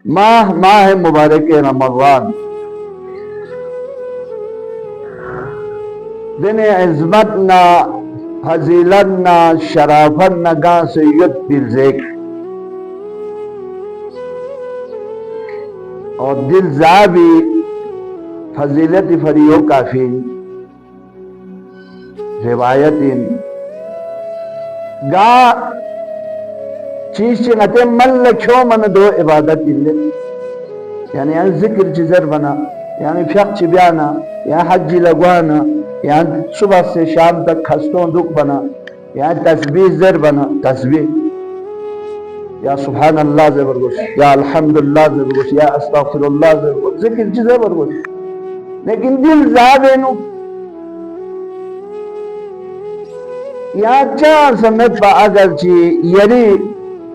ماہ مبارک رمضان دن عظمت نہ فضیلت نہ شرافت نہ گاں سے یت دل زیک اور دل زابی فضیلت فریو کافی روایت گا چیز چنتے من لکھو من دو عبادت دل یعنی ذکر چیزر بنا یعنی فقہ چی بیانا یا حج لگوانا یا صبح سے شام تک خستوں دکھ بنا یا تسبیح زر بنا تسبیح یا سبحان اللہ زبر گوش یا الحمدللہ زبر گوش یا استغفر اللہ زبر گوش ذکر چیز زبر گوش لیکن دل زابینو یا چار سمت با اگر چی یری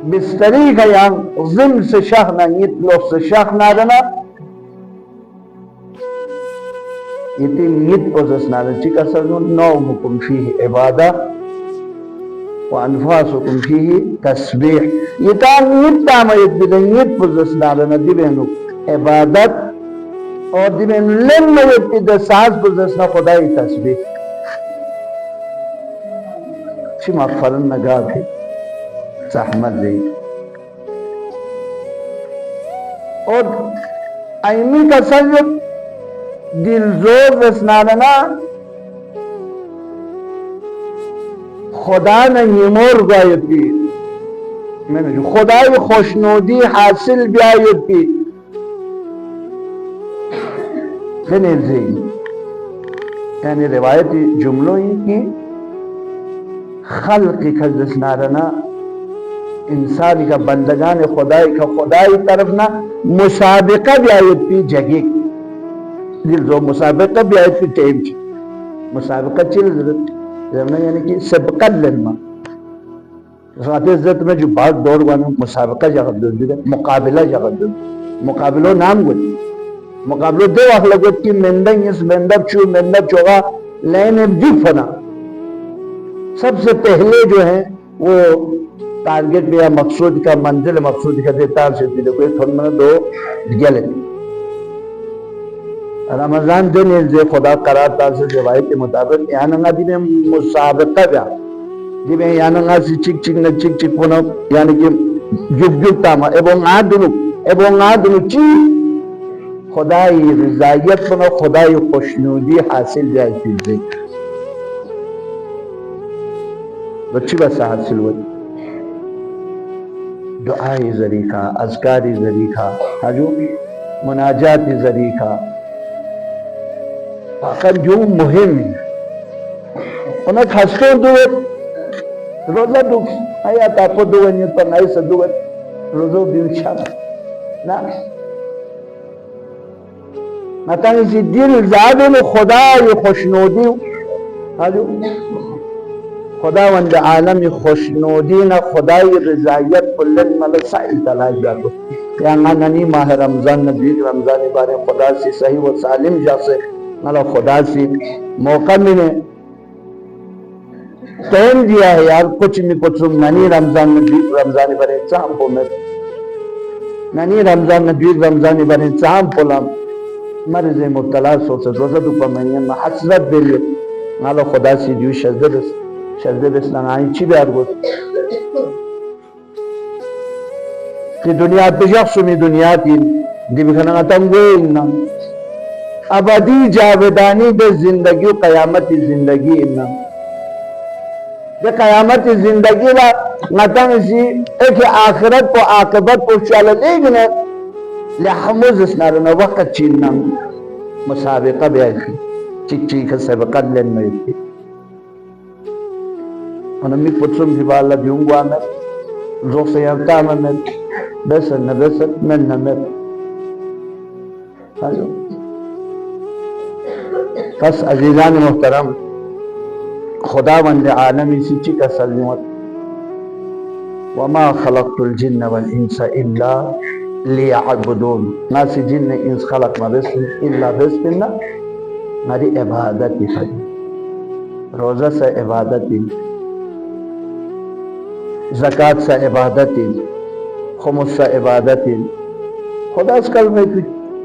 بستری کا یا ضم سے شخنا نیت لوگ سے شخنا دنا یتی نیت اوزسنا دنا چکا سرنو نومکم فیہ عبادہ وانفاسکم فیہ تسبیح یتا نیت تامایت بدن نیت اوزسنا دنا دی بینو عبادت اور دی بینو لن یتی دا ساز اوزسنا خدای تسبیح چی مغفرن نگاہ تھی زحمت دی اور ایمی کا سجد دل زور رسناننا خدا نے نیمور گایت کی میں نے جو خدای خوشنودی حاصل بیایت کی خنیل زین یعنی روایتی جملوں کی خلقی خزدس نارنا انسانی کا بندگان خدای کا خدای طرف نا مسابقہ بھی آیت پی جگہ دل زو مسابقہ بھی آیت پی ٹیم چی مسابقہ چل زمنا یعنی کہ سبقہ لنما ساتھ عزت میں جو بات دور گوانا مسابقہ جگہ دو دیدہ مقابلہ جگہ دو مقابلہ نام گوئی مقابلہ دو اخلاقات کی مندن اس مندب چو مندب چوغا لین ابجیب فنا سب سے پہلے جو ہیں وہ ٹارگٹ یا مقصود کا منزل مقصود کا دیتا سے دیدے کوئی تھوڑ منہ دو گلے رمضان دن الزے خدا قرار تا سے روایت کے مطابق یعنی دی میں مسابقہ بیا دی میں یعنی سی چک چک نہ چک چک پونا یعنی کہ جب جب تاما ایبون آدنو چی خدای رضایت پونا خدای خوشنودی حاصل جائے چیزیں بچی بس حاصل ہوئی دعائی ذریعہ اذکاری ذریعہ حجو مناجاتی ذریعہ آخر جو مہم ہے انہیں خستوں دوت روزہ دو آیا تاپو دوت نیت پر نائی سے دوت روزہ دیو شاک نا مطلب اسی دل زادن خدا یہ خوشنودی حجو خداوند عالم خوشنودین خدای رضایت کلن ملک سائل تلاش جاتو یا نانی ماہ رمضان نبی رمضان بارے خدا سی صحیح و سالم جا سے ملک خدا سی موقع میں نے ٹائم دیا ہے یار کچھ میں کچھ نانی رمضان نبی رمضان بارے چاہم پو میں نانی رمضان نبی رمضان بارے چاہم پولام مرض مبتلا سو سے روزہ دو پا میں حسرت دے لئے ملک خدا سی دیو شرد بسلام آئین چی بیار گوت کہ دنیا بجخصمی دنیا تین دی بکھنا تنگوئینا ابدی جاودانی بے زندگی و قیامت زندگی انہا دے قیامت زندگی لا نتن سی ایک آخرت کو عاقبت کو چالا لیگنے لحموز اسنارنا وقت چیننا مسابقہ بیائی چک چیک سبقت لین میتی ونمی پتسم جبالا دیونگو آمد روح سیارتا آمد بسر نبسر من نمد پس عزیزان محترم خداوند عالمی سی چی کا سلمت وما خلقت الجن والانس الا لیعبدون ناسی جن انس خلق ما بس الا بس بنا ہماری عبادت ہی روزہ سے عبادت ہی زکاة سے عبادت خمس سے عبادت خدا اسکل میں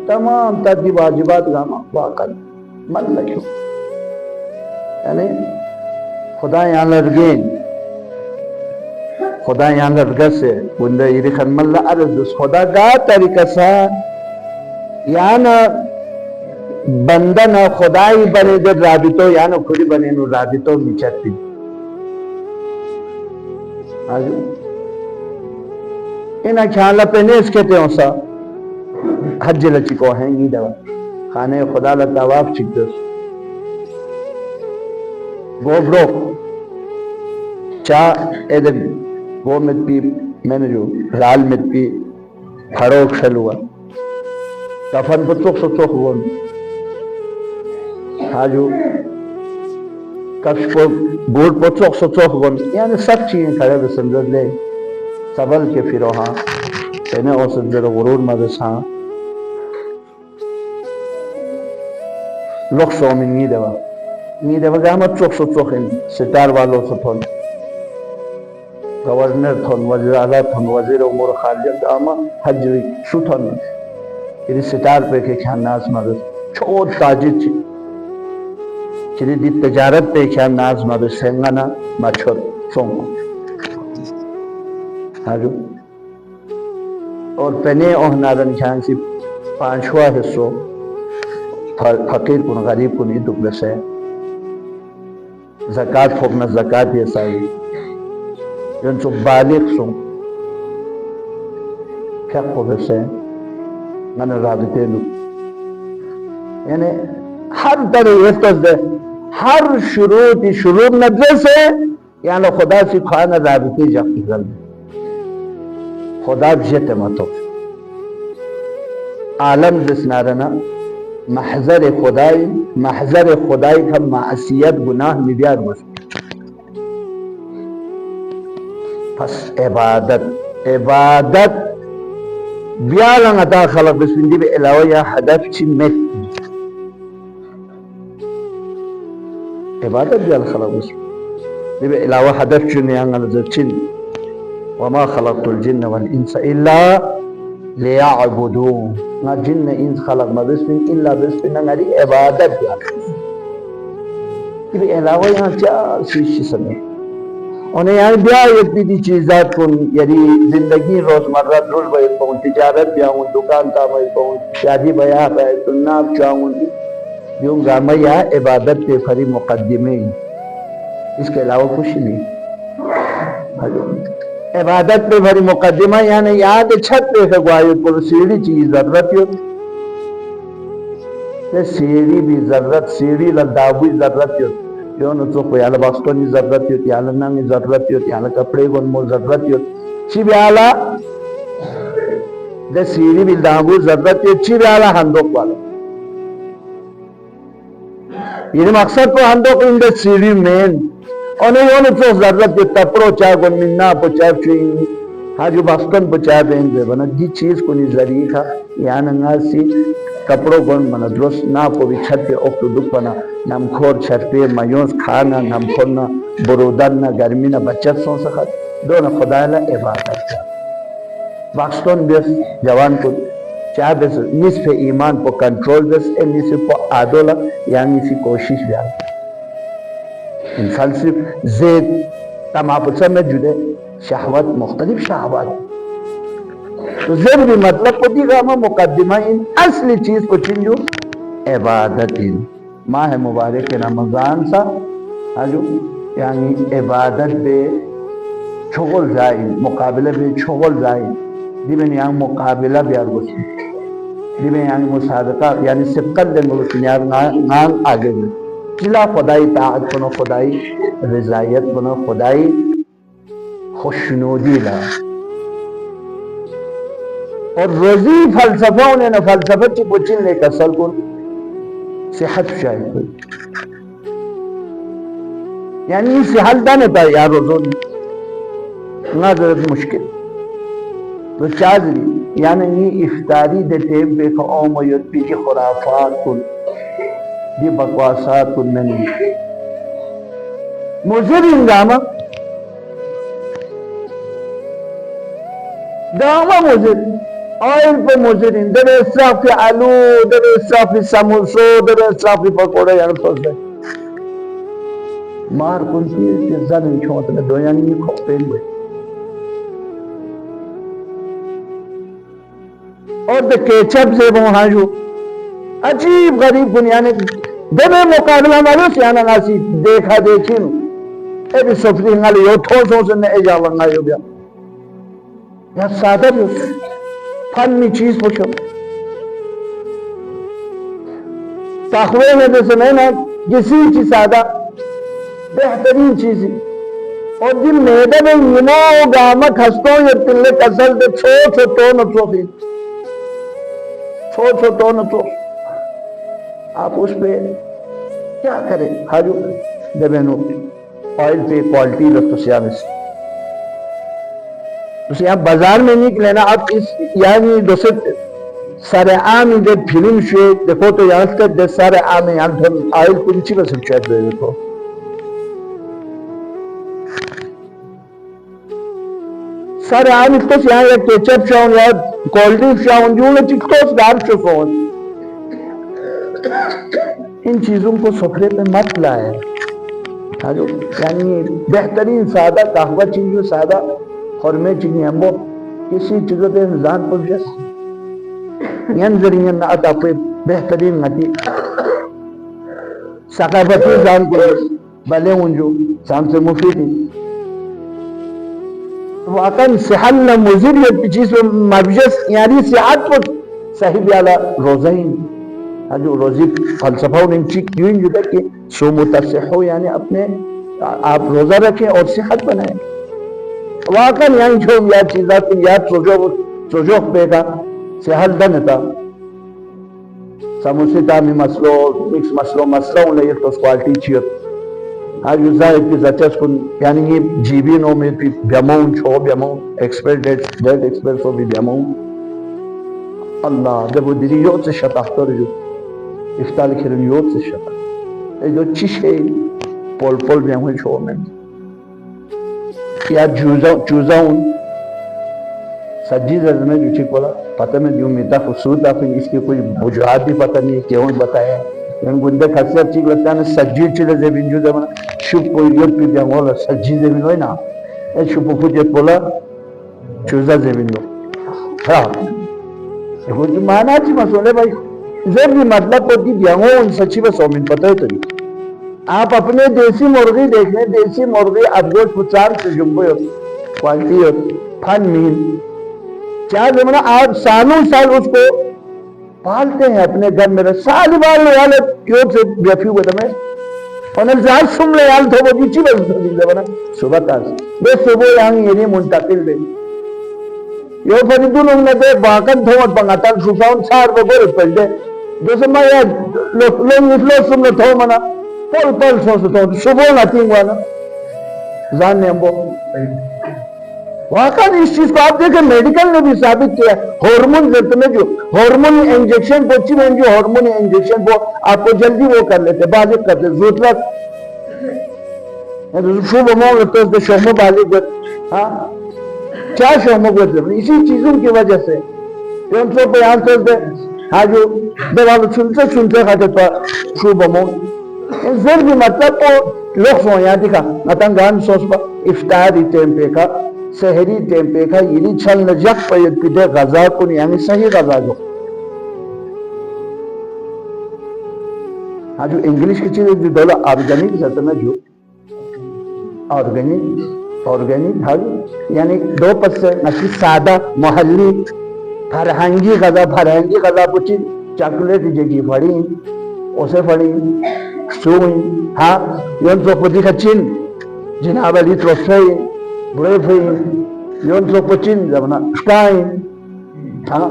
تمام تردی واجبات گاما واقع من لکھو یعنی خدا یہاں لرگین خدا یہاں لرگا سے بندہ یہ خن من لعرض خدا گا طریقہ سا یعنی بندہ نہ خدای بنے در رابطو یعنی کھڑی بنے نو رابطو میچتی انہا کھالا پینیس کہتے ہیں سا حج لچی کو ہیں گی دوا خانے خدا لطاواف چک دس وہ برو چاہ ایدر وہ مت پی میں نے جو رال مت پی پھڑوک شلوا کفن پر چوک سو چوک گون حاجو کفش پر گوڑ پر چوک سو چوک گون یعنی سب چیزیں کھڑے بسندر لے سبل کے پھرو ہاں کہنے او سندر غرور مدس ہاں لوگ سو میں نی دوا گاما چوک سو چوک ہیں ستار والوں سے تھون گورنر تھون وزیر اعلیٰ تھون وزیر امور خارجہ گاما حجری شو تھون یہ ستار پہ کے کھان ناز مدس چھوٹ تاجد چی چلی دی تجارت پہ کھان ناز مدس سنگانا مچھر سونگو حاجو اور پہنے اوہنارن کھان سی پانچواں حصوں فقیر کن غریب کن یہ دکھ بسے زکاة فوقنا زکاة یہ سائی جن سو بالغ سو فقہ بسے من رابطے لو یعنی ہر طرح افتص دے ہر شروع ندرس ہے یعنی خدا سی خوانا رابطے جاکی گل خدا بجیت مطو عالم جس نارنا محضر خدائی کا معصیت گناہ میدیار مسئلہ پس عبادت بیالا عطا خلق بسم دی بے علاوہ یا حدف چی مت عبادت بیالا خلق بسم دی بے علاوہ حدف چی نیانگا نظر چن وما خلقت الجن والانس الا لیعبدون نا جن انس خلق ما بسم الا بسم نگاری عبادت بیالا دی بے علاوہ یہاں چار سیشی سمیں انہیں یہاں بیا یکی دی چیزات کن یعنی زندگی روزمرہ دل بائی پہن تجارت بیاؤن دکان تا بائی پہن شادی بیا بائی تناب چاہون دیوں گاما یا عبادت پہ فری مقدمے اس کے علاوہ کچھ نہیں عبادت پہ فری مقدمہ یعنی یاد چھت پہ خواہی پر سیڑھی چیز ضرورت ہوتی سیڑھی بھی ضرورت سیڑھی لدابوی ضرورت ہوتی یونو تو کوئی آلہ باستونی ضرورت ہوتی آلہ نامی ضرورت ہوتی آلہ کپڑے گنمو ضرورت ہوتی چی بھی آلہ دے سیری بھی دامو ضرورت ہوتی چی بھی آلہ ہندوک والا یہ مقصد کو ہندوک اندے سیری مین انہیں یونو تو ضرورت ہوتی تپرو چاہ گن مننا پچاہ چوئیں حاجو باستون پچاہ بین دے بنا دی چیز کو نی ذریعہ تھا یعنی ناسی کپڑوں گن منا درست نا پو بھی چھت پہ اکتو دک پنا نم کھور چھت پہ میونس کھانا نم کھورنا برودن نا گرمی نا بچت سون سخت دون خدای لا عبادت کر باکستون بیس جوان کو چاہ بیس نصف ایمان پو کنٹرول بیس نصف پو آدولا یعنی نصف کوشش بیان انسان صرف زید تماپسا میں جدے شہوت مختلف شہوات تو زیر بھی مطلب کو دیگا ہمیں مقدمہ ان اصلی چیز کو چنجو عبادت ان ماہ مبارک رمضان سا یعنی عبادت بے چھغل جائیں مقابلہ بے چھغل جائیں دی میں یہاں مقابلہ بیار گوشن دی میں یہاں مصادقہ یعنی سبقت دیں گوشن یار نان آگے گئے چلا خدای طاعت کنو خدای رضایت کنو خدای خوشنودی لا اور روزی فلسفہ انہیں نا فلسفہ چی پوچھن لے کسل کن صحت شاید کوئی یعنی صحت دانے پا یا روزون نا ضرورت مشکل تو چاہدری یعنی یہ افطاری دے ٹیپ بے فعوم و یدبی کی خرافات کن دی بکواسات کن نہیں مضر انگامہ داما مضر آئل پہ مزرین در اسرافی آلو در اسرافی سموسو در اسرافی پکوڑے یعنی سوچ دے مار کنتی کہ زن چھوٹ میں دو یعنی یہ کھو پین ہوئے اور دے کیچپ سے وہ ہاں جو عجیب غریب دنیانے دبے مقابلہ مالو سیانا ناسی دیکھا دیکھیں اے بھی سفری ہنگالی یو ٹھوسوں سے نے ایجا لنگا یو بیا یا سادہ بھی فنی چیز پوچھو تخوے میں جیسے نہیں نا کسی چیز سادہ بہترین چیزی اور دن میدہ میں نمو گامت ہستوں یا تلے کسل دے چھو تو نتو بھی چھو تو نتو آپ اس پہ کیا کریں حاجو دبینو آئل پہ کوالٹی رکھتو سیانے سے تو یہاں بازار میں نہیں لینا آپ اس یعنی دوسرے سارے عامی دے فلم شوئے دیکھو تو یہاں تک دے سارے عامی یہاں تھا آئل کنچی بسر چیک دے دیکھو سارے عامی تو یہاں یا کیچپ شاون یا کوالٹی شاون جو نے چکتوس دار شفون ان چیزوں کو سفرے پہ مت لائے یعنی بہترین سادہ قہوہ چیزوں سادہ خورمے چیزیں ہم وہ کسی چیزوں پہ انسان پر جس ینظرین نعت آپ بہترین نتی ثقافتی انسان کو بلے انجو انسان سے مفیدی واقعا صحل مزیریت کی چیز پہ مبجس یعنی صحت پر صحیح بیالا روزین جو روزی فلسفہ انہیں چیک کیوں جو ہے کہ سو متصحو یعنی اپنے آپ روزہ رکھیں اور صحت بنائیں واقعا یعنی جو یاد چیزا تو یاد سوچو پہ کا صحت دنتا سموسی تامی مسلو مکس مسلو انہیں یہ تو کوالٹی چیئر ہاں جو ظاہر کی زچس کن یعنی یہ جیبینوں میں بھی بیمون چھو بیمون ایکسپر ڈیٹ ایکسپر سو بھی بیمون اللہ جب وہ دلی یوت سے شتاختر جو افتال کھرن یوت سے شتاختر جو چیشے پول پول بیمون چھو میں یا چوزاؤں سجی زرد میں جو چک بولا پتہ میں دیوں میتا خصوص آپ اس کی کوئی وجوہات بھی پتہ نہیں کیوں بتایا یعنی گندے خاصیت چیک لگتا ہے سجی چلے زبین جو زمان شب کوئی لیت پی دیاں بولا سجی زبین ہوئی نا اے شب کو جت بولا چوزا زبین دو ہاں یہ جو مانا چی مسئولے بھائی زبی مطلب کو دی دیاں ان سچی بس اومن پتہ ہے تو آپ اپنے دیسی مرغی دیکھیں دیسی مرغی افغوش پچار سے جنبو کوالٹی پھن مین کیا زمانہ آپ سالوں سال اس کو پالتے ہیں اپنے گھر میں سال بال والے کیوں سے بیفی ہوئے تمہیں انہیں زیاد سم لے یال تھو وہ دیچی بس زمانہ صبح تاز بے صبح یہاں یہ منتقل دے یہ فریدون انہیں دے باقن تھو اور پنگاتان شفاؤن سار وہ گورت پل دے جیسے میں یہ لوگ افلو سم لے تھو منا پل پل سو سو تھو صبح نتیں گوانا زان نے ہم وہ واقعا اس چیز کو آپ دیکھیں میڈیکل نے بھی ثابت کیا ہارمون زرت میں جو ہارمون انجیکشن پوچھی میں جو ہارمون انجیکشن کو آپ کو جلدی وہ کر لیتے بازک کرتے زوتلت شوب امون رہتے اس دے شومو بازک ہاں کیا شومو گوزر اسی چیزوں کی وجہ سے ان سو بیان سے دے ہاں جو دوالو چنتے خاتے پر شوب امون زر بھی مطلب کو لوگ سو یہاں دکھا نتنگان سوس پر افطاری ٹیمپے کا سہری ٹیمپے کا یعنی چھل نجق پید پیدے غذا کن یعنی صحیح غذا جو ہاں جو انگلیش کی چیز جو دولا آرگینک زیادہ میں جو آرگینک ہاں یعنی دو پس سے نکی سادہ محلی فرہنگی غذا پوچھی چاکلیٹ جگی پھڑی اسے پھڑی سوئی ہاں یون سو پوچھی کچین جناب علی تروسوئی بڑے پھئی یون سو پچین زمانہ شکائیں ہاں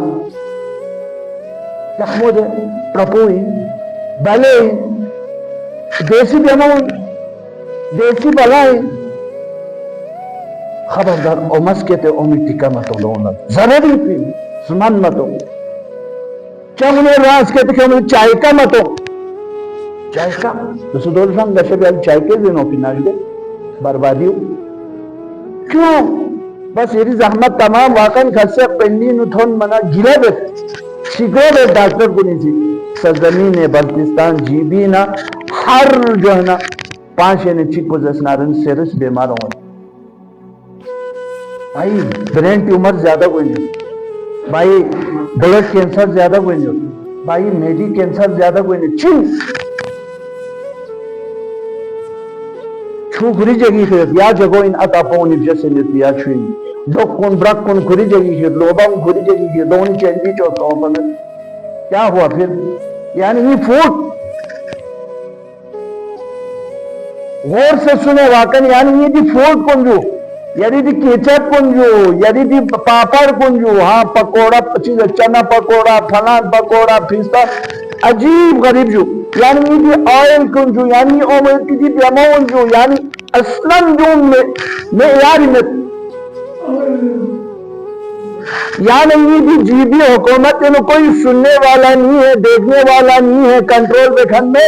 تخمو دے پرپوئی بلے دیسی بیمون دیسی بلائیں خبردار اومس کہتے اومی ٹکا متو لونا ضروری پی زمان متو چاہنے راز کہتے کہ اومی چائے کا متو چائے کا دوسرے دول سام دشے بھی چائے کے دنوں پی ناش دے بربادیو کیوں بس یہ زحمت تمام واقعی خرچہ پنڈی نتھون منا گلا بیت شکو بیت ڈاکٹر کو نہیں تھی سرزمین بلتستان جی بی نا ہر جو ہے نا 5 چک پوزیشنارن سیرس بیمار ہوں بھائی برین ٹیومر زیادہ کوئی نہیں بھائی بلڈ کینسر زیادہ کوئی نہیں بھائی میڈی کینسر زیادہ کوئی نہیں چین چھو گری جگی خیرت یا جگو ان اتاپون ابجس نیت یا چھوین دو کن برک کن گری جگی خیرت لوبا کن گری جگی خیرت دونی چینجی چوتا ہوں پر کیا ہوا پھر یعنی یہ فوڈ غور سے سنے واقعی یعنی یہ دی فوڈ کن جو یعنی دی کیچپ کن جو یعنی دی پاپڑ کن جو ہاں پکوڑا چنا پکوڑا پھلان پکوڑا پھیستا عجیب غریب جو یعنی یہ دی آئل کن جو یعنی اومد کی دی بیمون جو یعنی اسلام جو معیاری میں یعنی یہ بھی جی بی حکومت انہوں کوئی سننے والا نہیں ہے دیکھنے والا نہیں ہے کنٹرول پہ کھن میں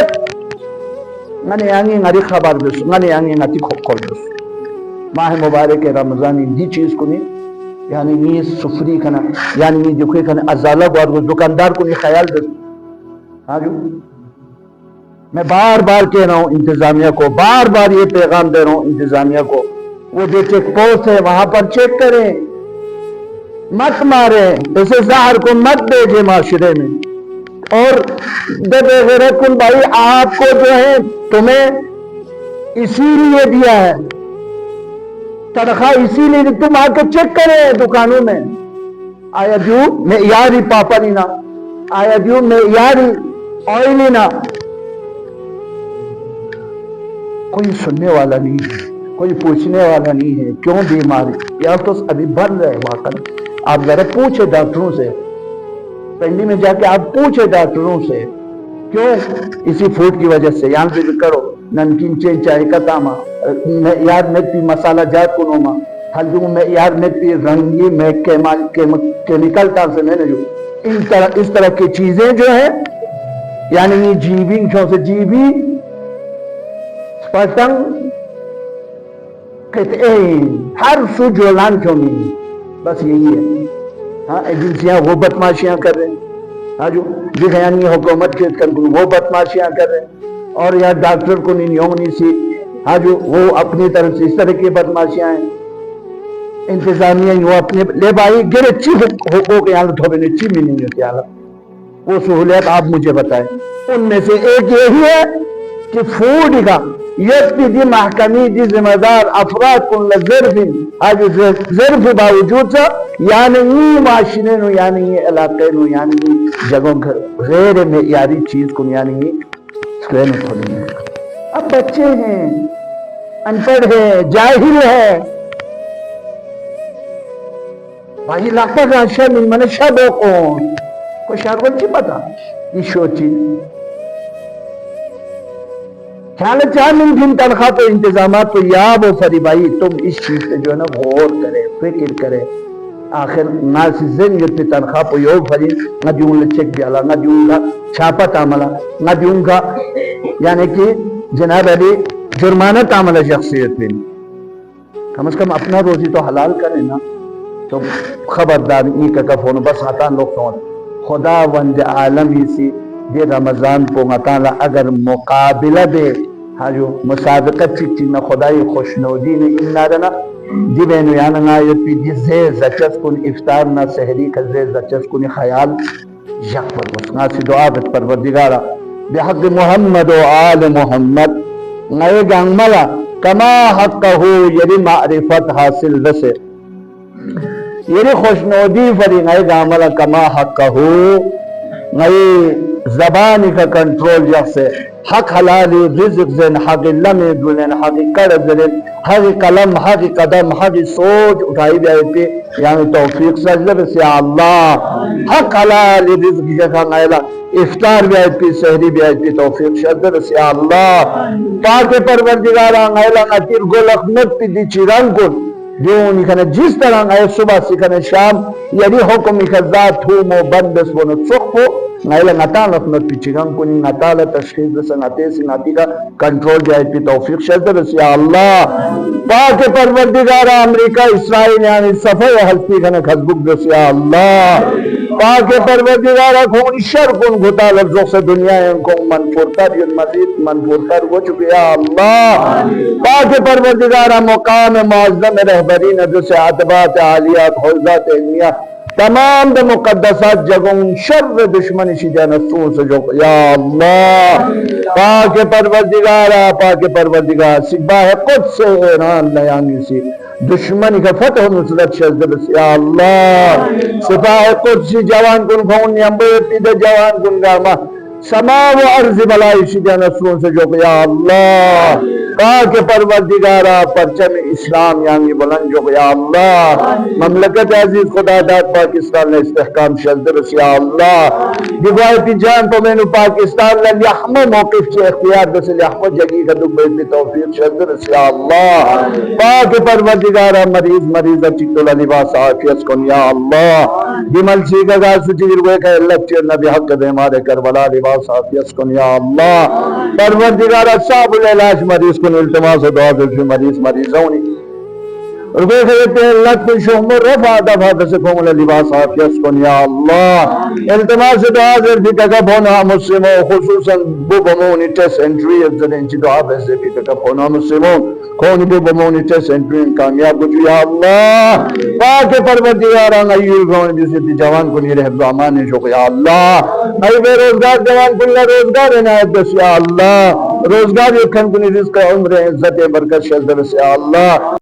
میں یعنی ناری خبر بس میں یعنی ناتی کھول بس ماہ مبارک رمضانی دی چیز کو نہیں یعنی یہ سفری کھنا یعنی یہ دکھے کھنا ازالہ گوار دکاندار کو نہیں خیال بس ہاں جو میں بار بار کہہ رہا ہوں انتظامیہ کو بار بار یہ پیغام دے رہا ہوں انتظامیہ کو وہ جو چیک پوسٹ ہے وہاں پر چیک کریں مت مارے اسے زہر کو مت بیجے معاشرے میں اور دبے غیرت کن بھائی آپ کو جو ہے تمہیں اسی لیے دیا ہے تنخواہ اسی لیے تم آ کے چیک کرے دکانوں میں آیا دیو معیاری پاپڑی نا آیا دیو معیاری آئلی نا کوئی سننے والا نہیں ہے کوئی پوچھنے والا نہیں ہے کیوں بیماری یا تو ابھی بن رہے واقعی آپ ذرا پوچھے ڈاکٹروں سے پنڈی میں جا کے آپ پوچھے ڈاکٹروں سے کیوں اسی فوڈ کی وجہ سے یہاں بھی کرو نمکین چین چائے کا تاما یاد میں پی مسالہ جات کو نوما ہلدوں میں یاد میں پی رنگی میں کیمیکل تا سے میں نے جو اس طرح کی چیزیں جو ہیں یعنی یہ جیبی کیوں سے جیبی پتنگ ہر سو جولان کیوں نہیں بس یہی ہے ہاں ایجنسیاں وہ بدماشیاں کر رہے ہیں ہاں جو یعنی حکومت کے وہ بدماشیاں کر رہے ہیں اور یا ڈاکٹر کو نہیں یونگنی سی ہاں جو وہ اپنی طرف سے اس طرح کی بدماشیاں ہیں انتظامیہ وہ اپنے لے بھائی گر اچھی حقوق حالت ہو گئی اچھی بھی نہیں ہوتی حالت وہ سہولیات آپ مجھے بتائیں ان میں سے ایک یہی ہے کہ فوڈ کا یکتی دی محکمی دی ذمہ دار افراد کن لظرف آج ظرف باوجود سا یعنی یہ معاشرے نو یعنی یہ علاقے نو یعنی یہ جگہوں غیر معیاری چیز کن یعنی یہ سکرین کھولیں گے اب بچے ہیں انپڑھ ہے جاہل ہے بھائی لاکھا راشا من من شب کون کوئی شاگرد چی پتا یہ شوچی خیال چاہ من تنخواہ تو انتظامات تو یاب و فری بھائی تم اس چیز سے جو ہے نا غور کرے فکر کرے آخر ناسی زن یوتی تنخواہ پو یو فری نہ دیوں لچک بیالا نہ دیوں گا چھاپا تاملا نہ دیوں گا یعنی کہ جناب علی جرمانہ تاملا شخصیت میں کم از کم اپنا روزی تو حلال کرے نا تو خبردار ای کا کفون بس ہتان لوگ کون خدا وند عالم ہی سی دے رمضان کو مطالعہ اگر مقابلہ دے ہاں جو مسابقت چکتی نا خدای خوشنودی نے انہا رنا دی بینو یانا نایت پی دی زی زچس کن افطار نا سحری کا زی زچس کن خیال یک پر مسنا سی دعا بت پروردگارا بحق محمد و آل محمد نئے گانگ ملا کما حقہو یری معرفت حاصل رسے یری خوشنودی فری نئے گانگ ملا کما حقہو نئے زبانی کا کنٹرول جیسے حق حلالی رزق زن حق لمی دولن حق کرد زن حق قلم حق قدم حق سوچ اٹھائی بھی آئے پہ یعنی توفیق سجدہ بس یا اللہ حق حلالی رزق جیسا نائلہ افطار بھی آئے پہ سحری بھی آئے پہ توفیق سجدہ بس یا اللہ پاک پروردگارہ نائلہ نتیر گل اخمت پہ دی چیران کن دیونی کھنے جس طرح آئے صبح سکھنے شام یعنی حکمی خزات ہوں مو بندس ونت سخفو نائلہ نتال اخمت پی چیگان کنی نتال تشخیص بس نتیسی نتی کا کنٹرول جائے پی توفیق شدہ بس یا اللہ پاک پروردگار امریکہ اسرائیل یعنی صفحہ و حلقی کھنے خزبک دس یا اللہ پاک پروردگار کھون شر کن گھتا لفظوں سے دنیا ان کو منفورتر یہ مزید منفورتر ہو چکے یا اللہ پاک پروردگار مقام معظم رہبرین جس عطبات عالیات حوزات علمیہ تمام دے مقدسات جگہوں شر دشمنی شجا نفسوں سے جو یا اللہ پاک پروردگار سباہ قدس ایران نیانی سی دشمنی کا فتح نصرت شزدبس یا اللہ سباہ قدس جوان کن کھونی امبیتی دے جوان کن گاما سما و عرض بلائی شجا نفسوں سے جو یا اللہ پاک پروردگارہ پرچم اسلام یعنی بلند جو یا اللہ مملکت عزیز خدا داد پاکستان نے استحکام شزدرس یا اللہ جبائیتی جان تو میں نے پاکستان نے لحمہ موقف سے اختیار دس لحمہ جگی کا دکھ بیتی توفیق شزدرس یا اللہ پاک پروردگارہ مریض چکتولا لباس آفیت کن یا اللہ جمل سیگا گا سچیر ہوئے کہ اللہ چیر نبی حق دے مارے کربلا لباس آفیت کن یا اللہ پروردگارہ صاحب العلاج مریض کن التماس و دعا دل مریض مریضونی ربے خیرتے ہیں اللہ کن شہمر رفع دفع دسکوں لباس آفیت کن یا اللہ التماس دعا دل بھی ککب ہونا مسلموں خصوصاً بو بمونی ٹیس انٹری افزدین چی دعا بیسے بھی ککب ہونا مسلموں کونی بو بمونی ٹیس انٹری کامیاب کچھ یا اللہ پاک پروردگاران ایوی کون جیسے جوان کنی رحب زمان شک یا اللہ ای بے روزگار جوان کنی روزگار عنایت دس یا اللہ روزگار یکھن کنی رزق عمر عزت برکت شزدر سے یا اللہ